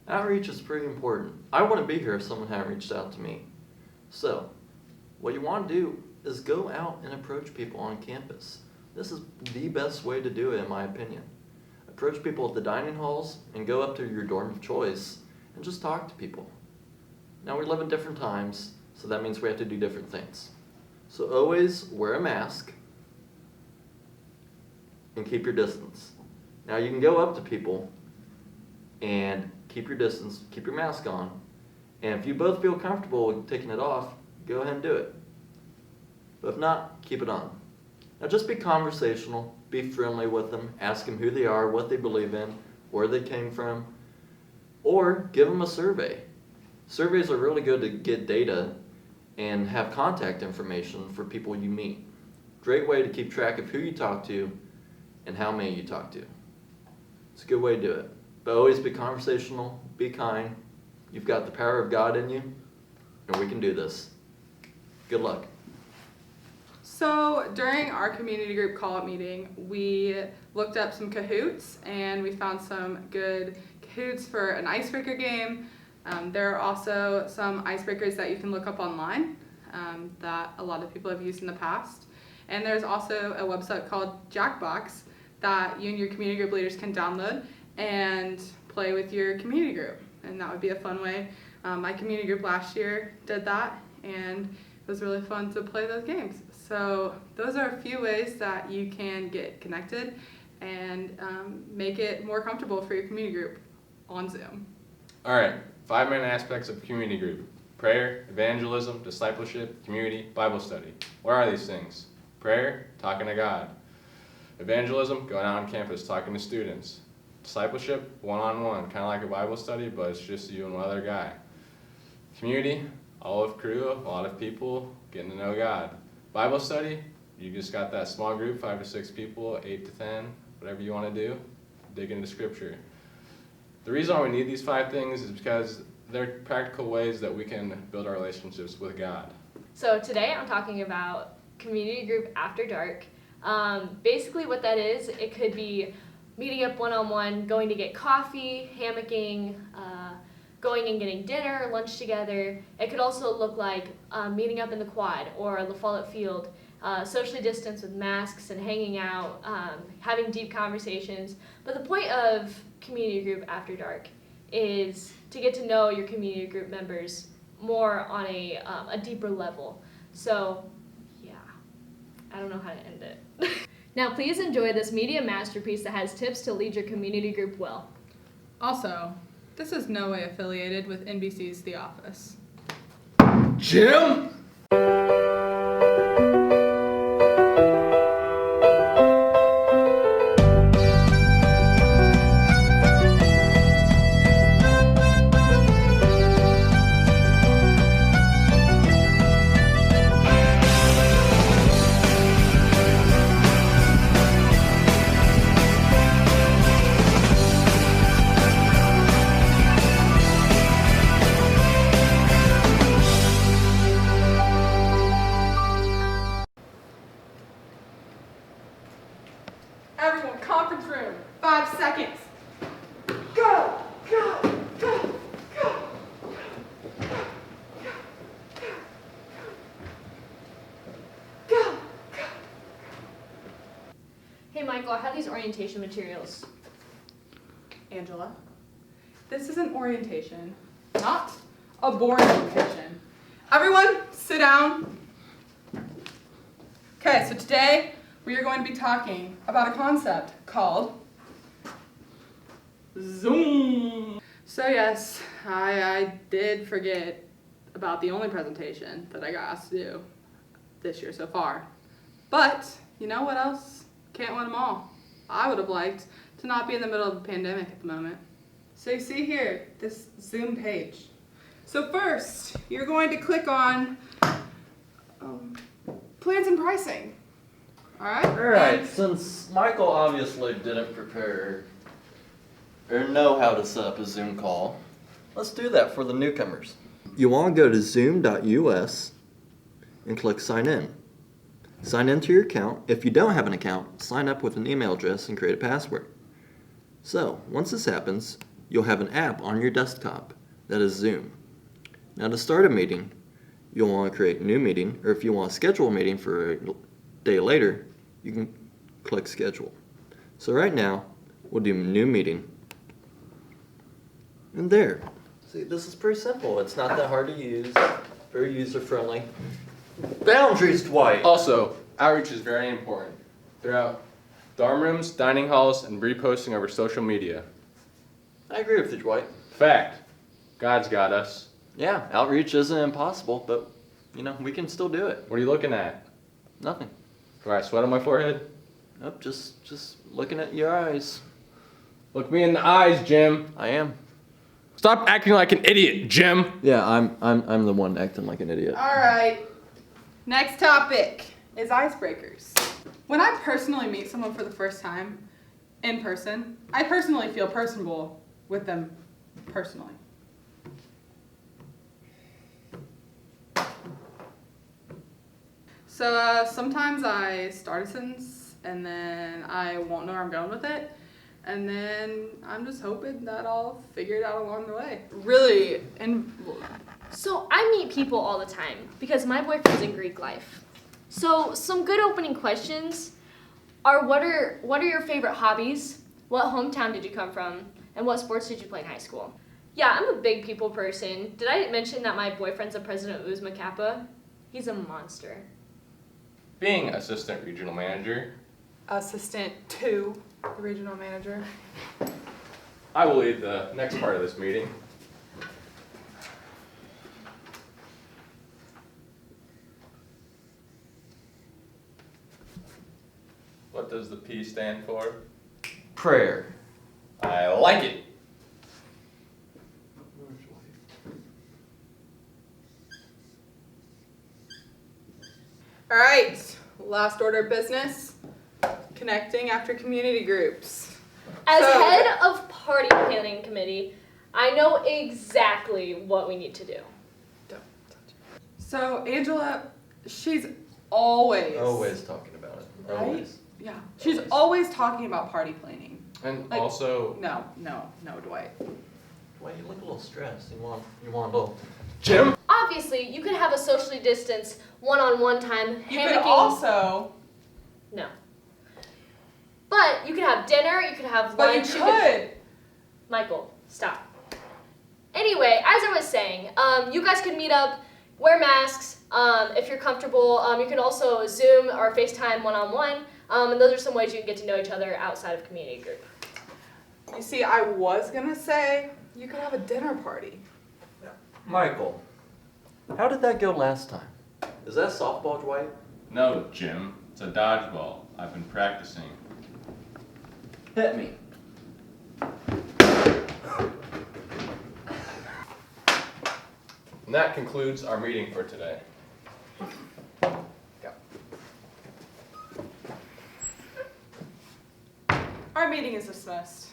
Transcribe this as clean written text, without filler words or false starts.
Outreach is pretty important. I wouldn't be here if someone hadn't reached out to me. So, what you want to do is go out and approach people on campus. This is the best way to do it, in my opinion. Approach people at the dining halls and go up to your dorm of choice and just talk to people. Now, we live in different times, so that means we have to do different things. So always wear a mask and keep your distance. Now, you can go up to people and keep your distance, keep your mask on, and if you both feel comfortable with taking it off, go ahead and do it. But if not, keep it on. Now just be conversational, be friendly with them, ask them who they are, what they believe in, where they came from, or give them a survey. Surveys are really good to get data and have contact information for people you meet. Great way to keep track of who you talk to and how many you talk to. It's a good way to do it. But always be conversational, be kind. You've got the power of God in you, and we can do this. Good luck. So during our community group call-up meeting, we looked up some Kahoots, and we found some good Kahoots for an icebreaker game. There are also some icebreakers that you can look up online that a lot of people have used in the past. And there's also a website called Jackbox that you and your community group leaders can download and play with your community group. And that would be a fun way. My community group last year did that, and it was really fun to play those games. So those are a few ways that you can get connected and make it more comfortable for your community group on Zoom. All right, 5 main aspects of community group: prayer, evangelism, discipleship, community, Bible study. What are these things? Prayer, talking to God. Evangelism, going out on campus, talking to students. Discipleship, one-on-one, kind of like a Bible study, but it's just you and one other guy. Community, olive crew, a lot of people getting to know God. Bible study, you just got that small group, 5 to 6 people, 8 to 10, whatever you want to do, dig into scripture. The reason why we need these 5 things is because they're practical ways that we can build our relationships with God. So today I'm talking about community group after dark. Basically what that is, it could be meeting up one-on-one, going to get coffee, hammocking, going and getting dinner, lunch together. It could also look like meeting up in the quad or the Follett Field, socially distanced with masks and hanging out, having deep conversations. But the point of community group after dark is to get to know your community group members more on a deeper level. So, yeah, I don't know how to end it. Now please enjoy this media masterpiece that has tips to lead your community group well. Also, this is no way affiliated with NBC's The Office. Jim? Everyone, conference room, 5 seconds. Go, go, go, go, go, go, go. Hey Michael, I have these orientation materials. Angela, this is an orientation, not a boring location. Everyone, sit down. Okay, so today we are going to be talking about a concept called Zoom. So yes, I did forget about the only presentation that I got asked to do this year so far. But you know what else? Can't win them all. I would have liked to not be in the middle of a pandemic at the moment. So you see here, this Zoom page. So first, you're going to click on plans and pricing. Alright, since Michael obviously didn't prepare or know how to set up a Zoom call, let's do that for the newcomers. You want to go to zoom.us and click sign in. Sign into your account. If you don't have an account, sign up with an email address and create a password. So, once this happens, you'll have an app on your desktop that is Zoom. Now to start a meeting, you'll want to create a new meeting, or if you want to schedule a meeting for a day later, you can click schedule. So right now, we'll do new meeting. And there. See, this is pretty simple. It's not that hard to use. Very user-friendly. Boundaries, Dwight! Also, outreach is very important. Throughout dorm rooms, dining halls, and reposting over social media. I agree with you, Dwight. Fact. God's got us. Yeah, outreach isn't impossible, but, we can still do it. What are you looking at? Nothing. Do I have sweat on my forehead? Nope, just looking at your eyes. Look me in the eyes, Jim. I am. Stop acting like an idiot, Jim. Yeah, I'm the one acting like an idiot. All right. Next topic is icebreakers. When I personally meet someone for the first time in person, I personally feel personable with them personally. So sometimes I start a sentence and then I won't know where I'm going with it. And then I'm just hoping that I'll figure it out along the way. Really, So I meet people all the time because my boyfriend's in Greek life. So some good opening questions are what are your favorite hobbies? What hometown did you come from? And what sports did you play in high school? Yeah, I'm a big people person. Did I mention that my boyfriend's a president of Uzma Kappa? He's a monster. Being assistant regional manager, assistant to the regional manager. I will lead the next part of this meeting. What does the P stand for? Prayer. I like it. All right, last order of business, connecting after community groups. As So- head of party planning committee, I know exactly what we need to do. So Angela, she's always Talking about it. Right? Always. Yeah, she's always talking about party planning. And Like- also, No, Dwight. Wait, you look a little stressed. You want a little. Jim? Obviously, you could have a socially distanced one-on-one time You hammocking. could also, No. But you could have dinner, you could have but you lunch. could. Michael, stop. Anyway, as I was saying, you guys could meet up, wear masks, if you're comfortable. You can also Zoom or FaceTime one-on-one. And those are some ways you can get to know each other outside of community group. You see, I was gonna say you could have a dinner party. Michael, how did that go last time? Is that softball, Dwight? No, Jim. It's a dodgeball. I've been practicing. Hit me. And that concludes our meeting for today. Our meeting is dismissed.